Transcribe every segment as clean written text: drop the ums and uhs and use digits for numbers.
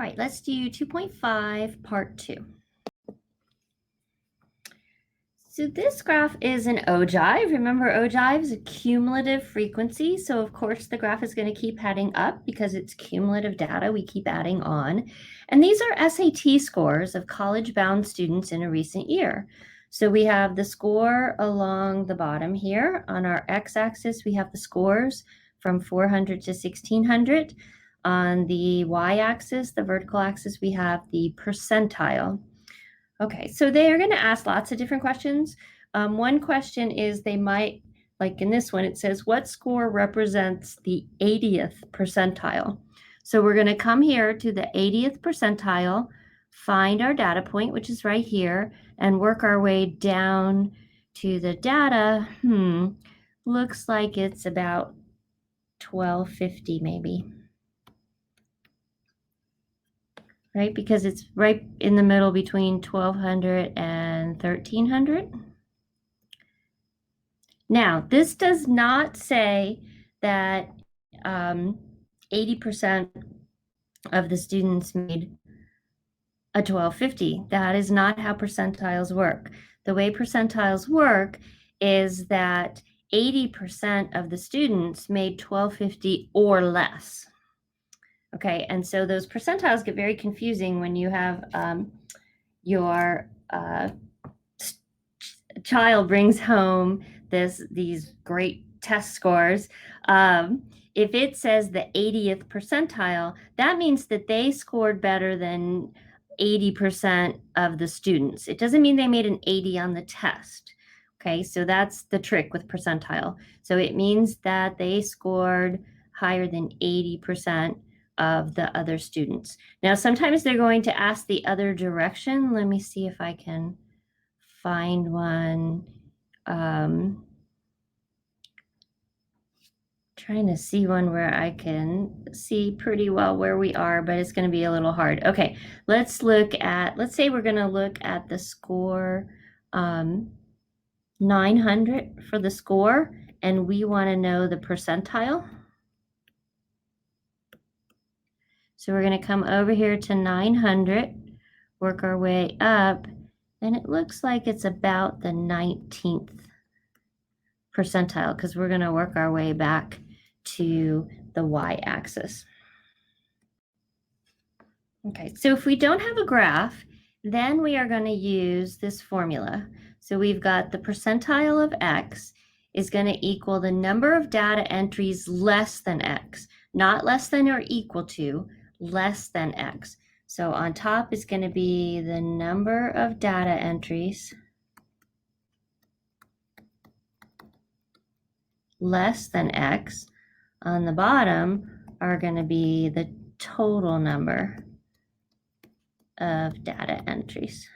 All right, let's do 2.5 part 2. So this graph is an ogive. Remember, ogive is a cumulative frequency. So of course the graph is going to keep heading up because it's cumulative data we keep adding on. And these are SAT scores of college-bound students in a recent year. So we have the score along the bottom here. On our x-axis, we have the scores from 400 to 1600. On the y-axis, the vertical axis, we have the percentile. Okay, so they are going to ask lots of different questions. One question is they might, like in this one, it says, what score represents the 80th percentile? So we're going to come here to the 80th percentile, find our data point, which is right here, and work our way down to the data. Looks like it's about 1250 maybe. Right? Because it's right in the middle between 1200 and 1300. Now, this does not say that 80% of the students made a 1250. That is not how percentiles work. The way percentiles work is that 80% of the students made 1250 or less. Okay, and so those percentiles get very confusing when you have your child brings home these great test scores. If it says the 80th percentile, that means that they scored better than 80% of the students. It doesn't mean they made an 80 on the test. Okay, so that's the trick with percentile. So it means that they scored higher than 80% of the other students. Now, sometimes they're going to ask the other direction. Let me see if I can find one. Trying to see one where I can see pretty well where we are, but it's going to be a little hard. Okay, let's say we're going to look at the score 900 for the score, and we want to know the percentile. So we're going to come over here to 900, work our way up, and it looks like it's about the 19th percentile because we're going to work our way back to the y-axis. Okay, so if we don't have a graph, then we are going to use this formula. So we've got the percentile of x is going to equal the number of data entries less than x, not less than or equal to, less than x. So on top is going to be the number of data entries less than x. On the bottom are going to be the total number of data entries.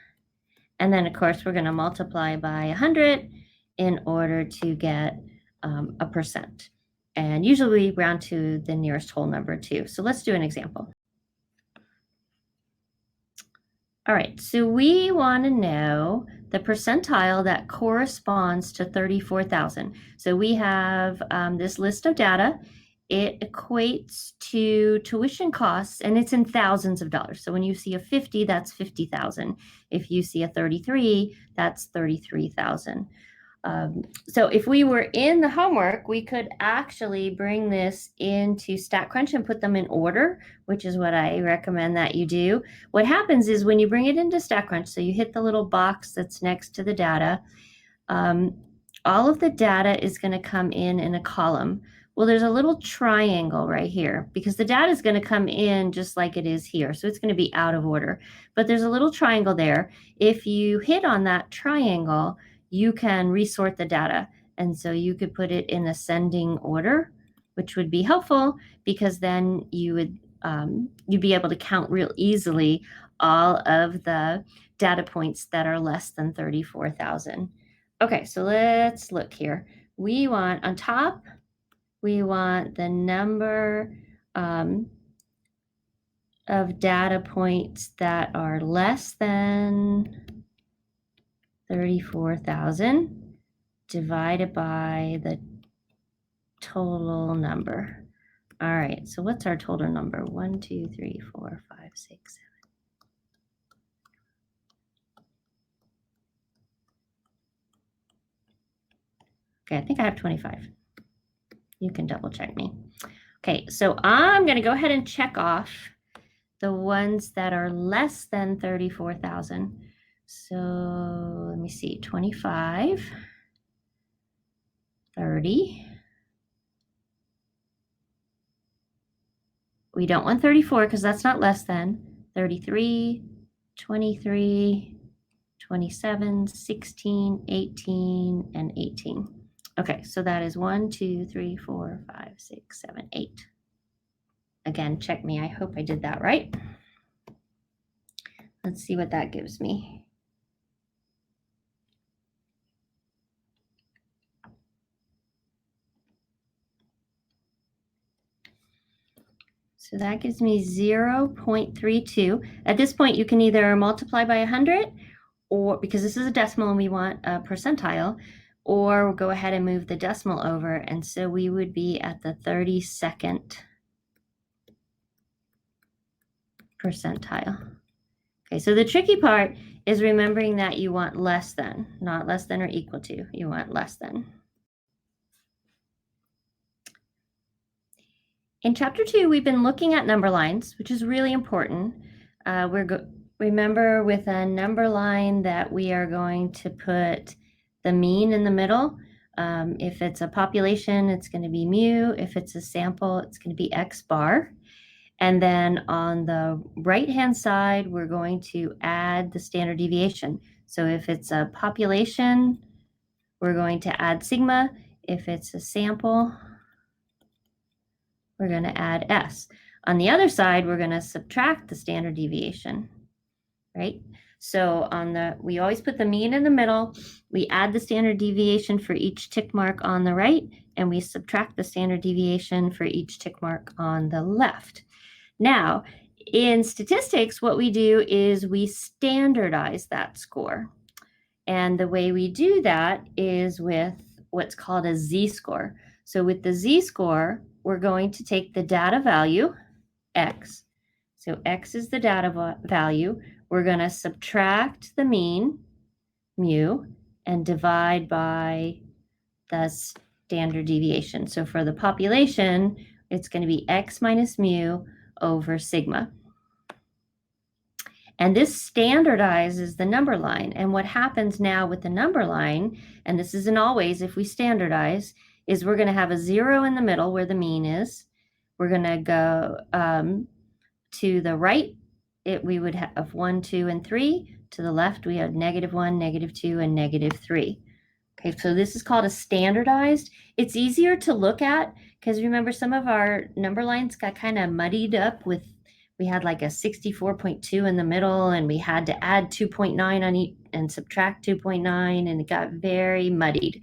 And then, of course, we're going to multiply by 100 in order to get a percent. And usually we round to the nearest whole number too. So let's do an example. All right, so we want to know the percentile that corresponds to 34,000. So we have this list of data. It equates to tuition costs, and it's in thousands of dollars. So when you see a 50, that's 50,000. If you see a 33, that's 33,000. So if we were in the homework, we could actually bring this into StatCrunch and put them in order, which is what I recommend that you do. What happens is when you bring it into StatCrunch, so you hit the little box that's next to the data, all of the data is going to come in a column. Well, there's a little triangle right here because the data is going to come in just like it is here. So it's going to be out of order, but there's a little triangle there. If you hit on that triangle, you can resort the data. And so you could put it in ascending order, which would be helpful because then you would you'd be able to count real easily all of the data points that are less than 34,000. Okay, so let's look here. We want on top, we want the number of data points that are less than 34,000 divided by the total number All right, so what's our total number? 1, 2, 3, 4, 5, 6, 7. Okay, I think I have 25. You can double check me. Okay, so I'm going to go ahead and check off the ones that are less than 34,000. So let me see, 25, 30. We don't want 34 because that's not less than. 33, 23, 27, 16, 18, and 18. Okay, so that is 1, 2, 3, 4, 5, 6, 7, 8. Again, check me. I hope I did that right. Let's see what that gives me. So that gives me 0.32. At this point, you can either multiply by 100, or because this is a decimal and we want a percentile, or go ahead and move the decimal over. And so we would be at the 32nd percentile. Okay, so the tricky part is remembering that you want less than, not less than or equal to. You want less than. In chapter 2, we've been looking at number lines, which is really important. Remember with a number line that we are going to put the mean in the middle. If it's a population, it's going to be mu. If it's a sample, it's going to be x bar. And then on the right-hand side, we're going to add the standard deviation. So if it's a population, we're going to add sigma. If it's a sample, we're going to add S. On the other side, we're going to subtract the standard deviation, right? So we always put the mean in the middle. We add the standard deviation for each tick mark on the right, and we subtract the standard deviation for each tick mark on the left. Now, in statistics, what we do is we standardize that score. And the way we do that is with what's called a z-score. So with the z-score, we're going to take the data value, x. So x is the data value. We're going to subtract the mean, mu, and divide by the standard deviation. So for the population, it's going to be x minus mu over sigma. And this standardizes the number line. And what happens now with the number line, and this isn't always if we standardize, is we're going to have a 0 in the middle where the mean is. We're going to go to the right, we would have 1, 2, and 3. To the left, we have -1, -2, and -3. Okay, so this is called a standardized. It's easier to look at because remember some of our number lines got kind of muddied up with, we had like a 64.2 in the middle and we had to add 2.9 on each and subtract 2.9 and it got very muddied.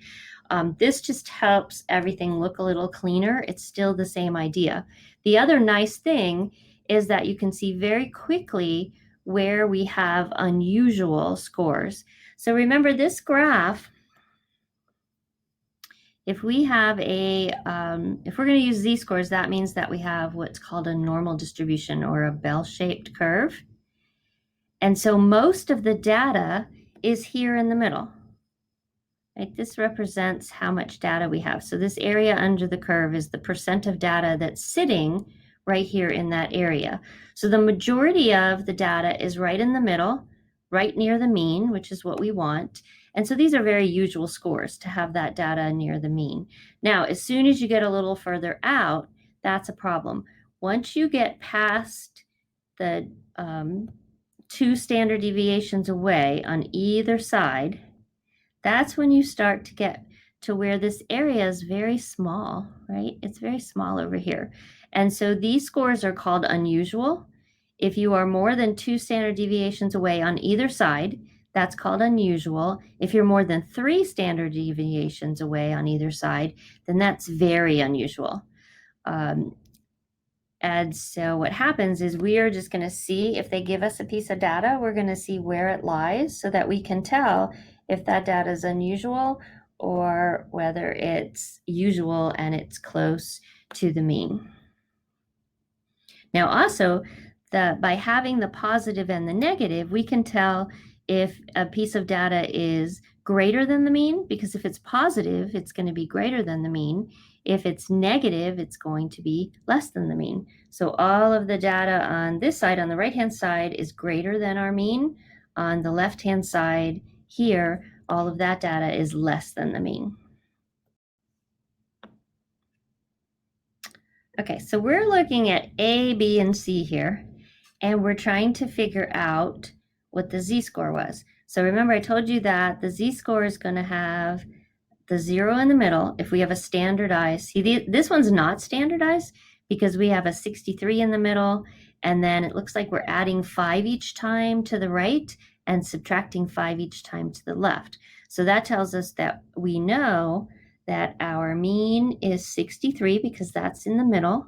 This just helps everything look a little cleaner. It's still the same idea. The other nice thing is that you can see very quickly where we have unusual scores. So remember this graph, if we have if we're going to use z-scores, that means that we have what's called a normal distribution or a bell-shaped curve. And so most of the data is here in the middle. Right? This represents how much data we have. So this area under the curve is the percent of data that's sitting right here in that area. So the majority of the data is right in the middle, right near the mean, which is what we want. And so these are very usual scores to have that data near the mean. Now, as soon as you get a little further out, that's a problem. Once you get past the 2 standard deviations away on either side, that's when you start to get to where this area is very small, right? It's very small over here. And so these scores are called unusual. If you are more than 2 standard deviations away on either side, that's called unusual. If you're more than 3 standard deviations away on either side, then that's very unusual. And so what happens is we are just going to see if they give us a piece of data, we're going to see where it lies so that we can tell if that data is unusual or whether it's usual and it's close to the mean. Now also, by having the positive and the negative, we can tell if a piece of data is greater than the mean, because if it's positive, it's going to be greater than the mean. If it's negative, it's going to be less than the mean. So all of the data on this side, on the right-hand side, is greater than our mean. On the left-hand side here, all of that data is less than the mean. Okay, so we're looking at A, B, and C here, and we're trying to figure out what the z-score was. So remember, I told you that the z-score is going to have the 0 in the middle if we have a standardized. See, this one's not standardized because we have a 63 in the middle, and then it looks like we're adding 5 each time to the right and subtracting 5 each time to the left. So that tells us that we know that our mean is 63 because that's in the middle.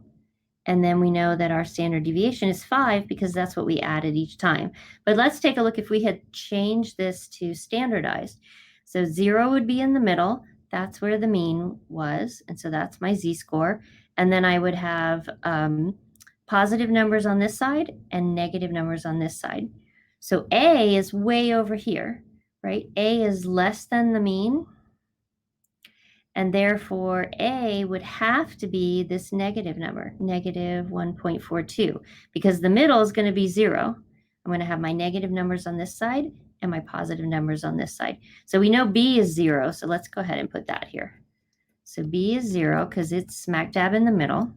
And then we know that our standard deviation is 5 because that's what we added each time. But let's take a look if we had changed this to standardized. So 0 would be in the middle. That's where the mean was. And so that's my z-score. And then I would have positive numbers on this side and negative numbers on this side. So A is way over here, right? A is less than the mean. And therefore, A would have to be this negative number, negative 1.42, because the middle is going to be 0. I'm going to have my negative numbers on this side and my positive numbers on this side. So we know B is 0, so let's go ahead and put that here. So B is 0 because it's smack dab in the middle.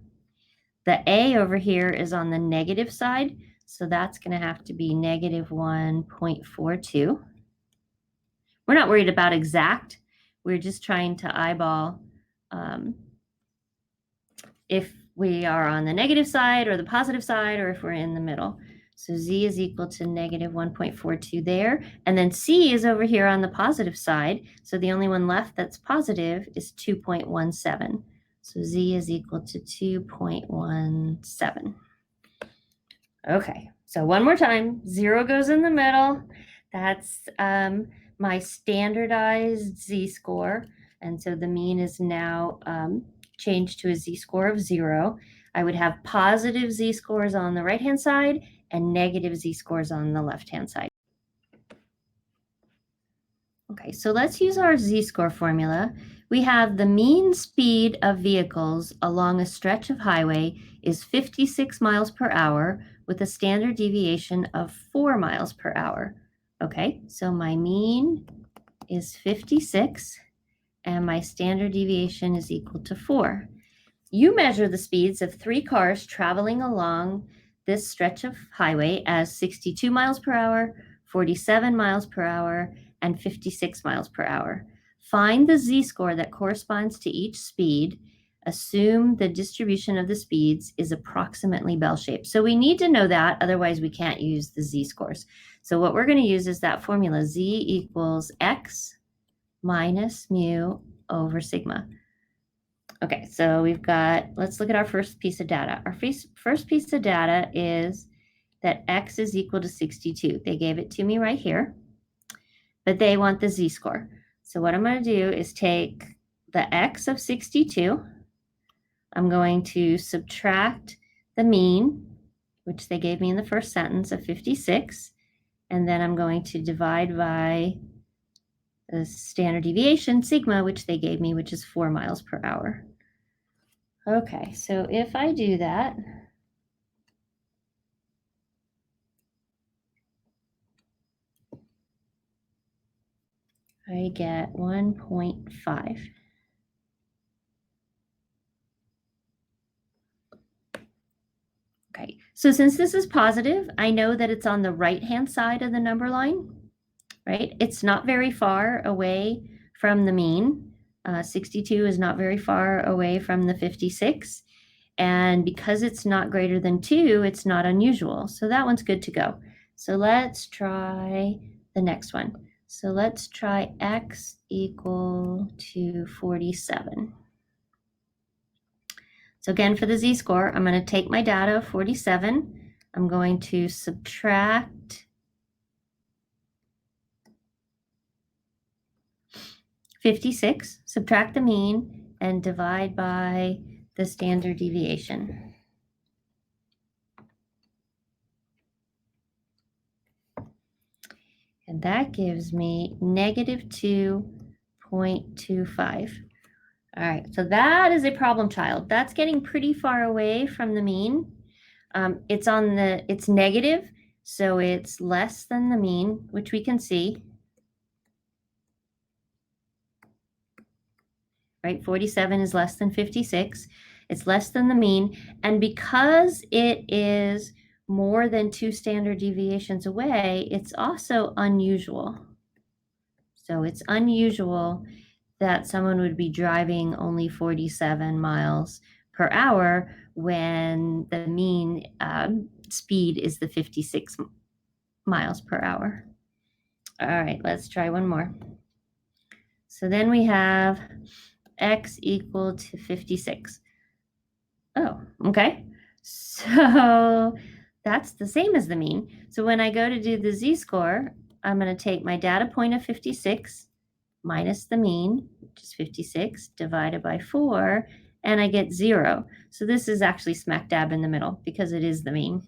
The A over here is on the negative side, so that's going to have to be negative 1.42. We're not worried about exact. We're just trying to eyeball if we are on the negative side or the positive side, or if we're in the middle. So Z is equal to negative 1.42 there. And then C is over here on the positive side. So the only one left that's positive is 2.17. So Z is equal to 2.17. Okay, so one more time, 0 goes in the middle. That's my standardized z-score. And so the mean is now changed to a z-score of 0. I would have positive z-scores on the right-hand side and negative z-scores on the left-hand side. Okay, so let's use our z-score formula. We have the mean speed of vehicles along a stretch of highway is 56 miles per hour with a standard deviation of 4 miles per hour. Okay, so my mean is 56 and my standard deviation is equal to 4. You measure the speeds of 3 cars traveling along this stretch of highway as 62 miles per hour, 47 miles per hour, and 56 miles per hour. Find the z-score that corresponds to each speed. Assume the distribution of the speeds is approximately bell-shaped. So we need to know that, otherwise we can't use the z-scores. So what we're going to use is that formula, z equals x minus mu over sigma. Okay, so we've got, let's look at our first piece of data. Our first piece of data is that x is equal to 62. They gave it to me right here, but they want the z-score. So what I'm going to do is take the x of 62. I'm going to subtract the mean, which they gave me in the first sentence, of 56, and then I'm going to divide by the standard deviation, sigma, which they gave me, which is 4 miles per hour. Okay, so if I do that, I get 1.5. Okay, so since this is positive, I know that it's on the right-hand side of the number line, right? It's not very far away from the mean. 62 is not very far away from the 56. And because it's not greater than 2, it's not unusual. So that one's good to go. So let's try the next one. So let's try x equal to 47. So again, for the z-score, I'm going to take my data of 47. I'm going to subtract 56, subtract the mean, and divide by the standard deviation. And that gives me negative 2.25. All right, so that is a problem child. That's getting pretty far away from the mean. It's negative, so it's less than the mean, which we can see. Right, 47 is less than 56. It's less than the mean. And because it is more than 2 standard deviations away, it's also unusual. So it's unusual that someone would be driving only 47 miles per hour when the mean speed is the 56 miles per hour. All right, let's try one more. So then we have x equal to 56. Oh, okay. So that's the same as the mean. So when I go to do the z-score, I'm going to take my data point of 56 minus the mean, which is 56, divided by 4, and I get 0. So this is actually smack dab in the middle because it is the mean.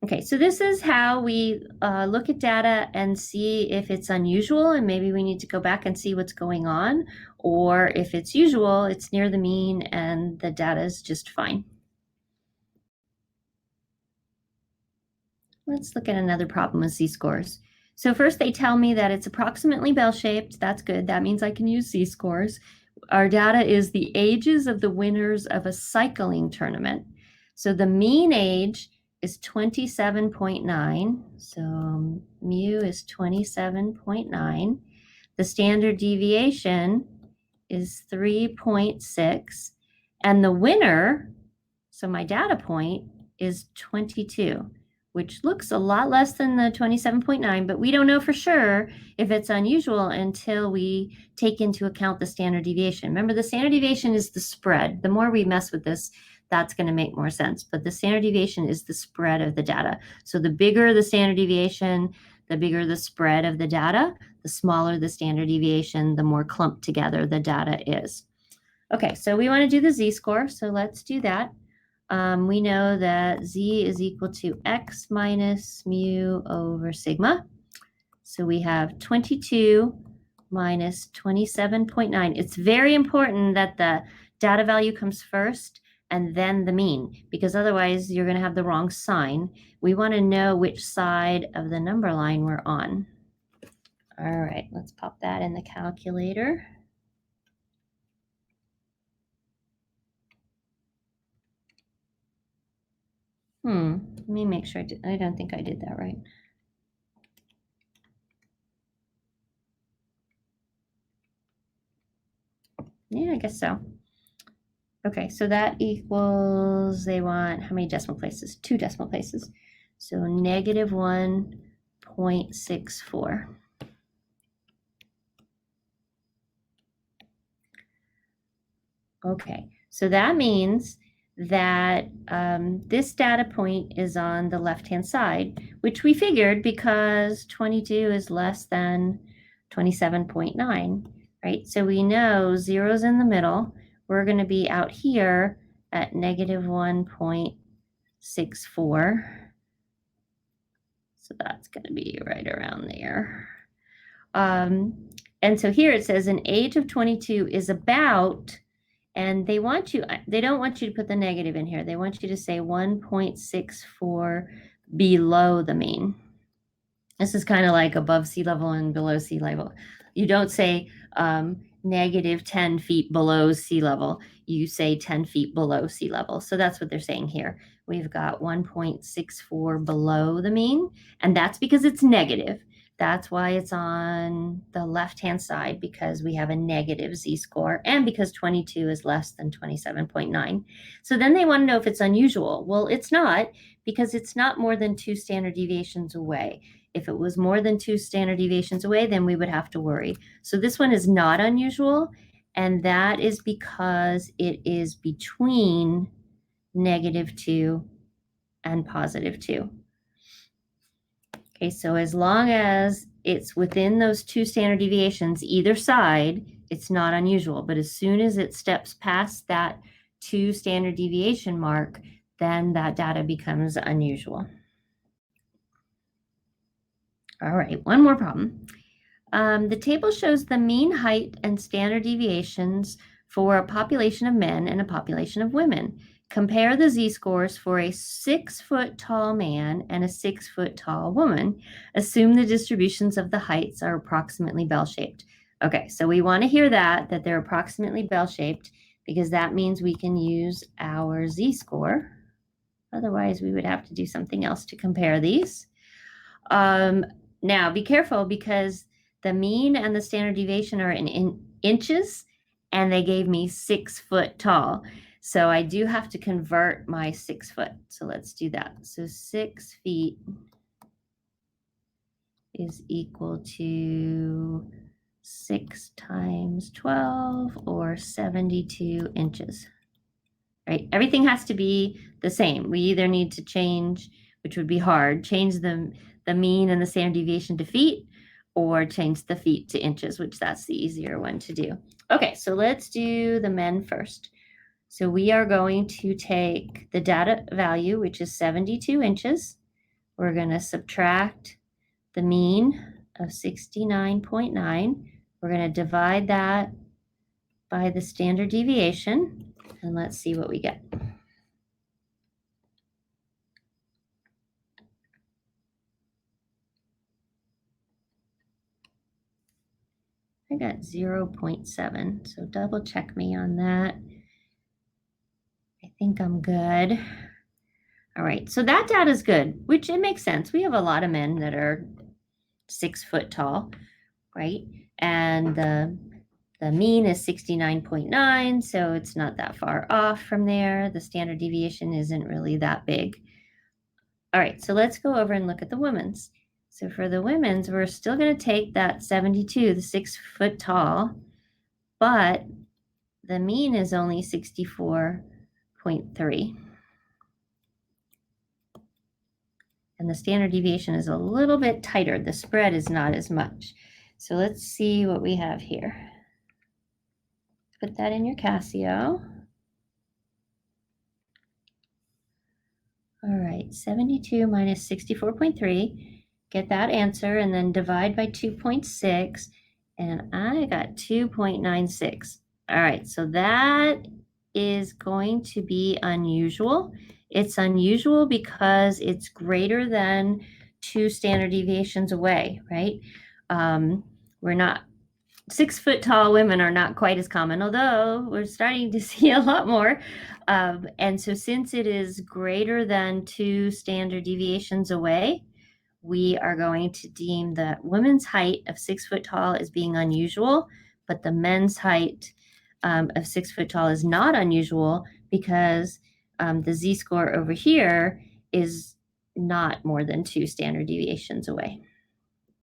Okay, so this is how we look at data and see if it's unusual, and maybe we need to go back and see what's going on, or if it's usual, it's near the mean and the data is just fine. Let's look at another problem with z-scores. So first they tell me that it's approximately bell-shaped. That's good. That means I can use z-scores. Our data is the ages of the winners of a cycling tournament. So the mean age is 27.9. So mu is 27.9. The standard deviation is 3.6. And the winner, so my data point, is 22, which looks a lot less than the 27.9, but we don't know for sure if it's unusual until we take into account the standard deviation. Remember, the standard deviation is the spread. The more we mess with this, that's going to make more sense. But the standard deviation is the spread of the data. So the bigger the standard deviation, the bigger the spread of the data. The smaller the standard deviation, the more clumped together the data is. Okay, so we want to do the z-score, so let's do that. We know that z is equal to x minus mu over sigma. So we have 22 minus 27.9. It's very important that the data value comes first and then the mean, because otherwise you're going to have the wrong sign. We want to know which side of the number line we're on. All right, let's pop that in the calculator. Let me make sure I don't think I did that right. Yeah, I guess so. Okay, so that equals, they want how many decimal places? 2 decimal places. So negative 1.64. Okay, so that means that this data point is on the left-hand side, which we figured because 22 is less than 27.9, right? So we know 0's in the middle. We're going to be out here at negative 1.64. So that's going to be right around there. And so here it says an age of 22 is about, and they don't want you to put the negative in here. They want you to say 1.64 below the mean. This is kind of like above sea level and below sea level. You don't say negative 10 feet below sea level. You say 10 feet below sea level. So that's what they're saying here. We've got 1.64 below the mean, and that's because it's negative. That's why it's on the left-hand side, because we have a negative z-score and because 22 is less than 27.9. So then they want to know if it's unusual. Well, it's not, because it's not more than 2 standard deviations away. If it was more than 2 standard deviations away, then we would have to worry. So this one is not unusual, and that is because it is between -2 and +2. Okay, so as long as it's within those 2 standard deviations, either side, it's not unusual. But as soon as it steps past that 2 standard deviation mark, then that data becomes unusual. All right, one more problem. The table shows the mean height and standard deviations for a population of men and a population of women. Compare the z-scores for a 6-foot tall man and a 6-foot tall woman. Assume the distributions of the heights are approximately bell-shaped. Okay, so we want to hear that they're approximately bell-shaped, because that means we can use our z-score. Otherwise, we would have to do something else to compare these. Now, be careful, because the mean and the standard deviation are in inches, and they gave me 6 foot tall. So I do have to convert my 6 foot. So let's do that. So 6 feet is equal to 6 times 12, or 72 inches. Right? Everything has to be the same. We either need to change, which would be hard, change the mean and the standard deviation to feet, or change the feet to inches, which that's the easier one to do. Okay, so let's do the men first. So we are going to take the data value, which is 72 inches. We're going to subtract the mean of 69.9. We're going to divide that by the standard deviation, and let's see what we get. I got 0.7, so double check me on that. I think I'm good. All right, so that data is good, which it makes sense. We have a lot of men that are 6 foot tall, right? And the mean is 69.9, so it's not that far off from there. The standard deviation isn't really that big. All right, so let's go over and look at the women's. So for the women's, we're still going to take that 72, the 6 foot tall, but the mean is only 64.3. And the standard deviation is a little bit tighter. The spread is not as much. So let's see what we have here. Put that in your Casio. All right, 72 minus 64.3. Get that answer and then divide by 2.6. And I got 2.96. All right, so that is going to be unusual. It's unusual because it's greater than 2 standard deviations away, right? We're not 6 foot tall women are not quite as common, although we're starting to see a lot more. And so since it is greater than 2 standard deviations away, we are going to deem the women's height of 6 foot tall as being unusual, but the men's height of 6 foot tall is not unusual, because the z-score over here is not more than 2 standard deviations away.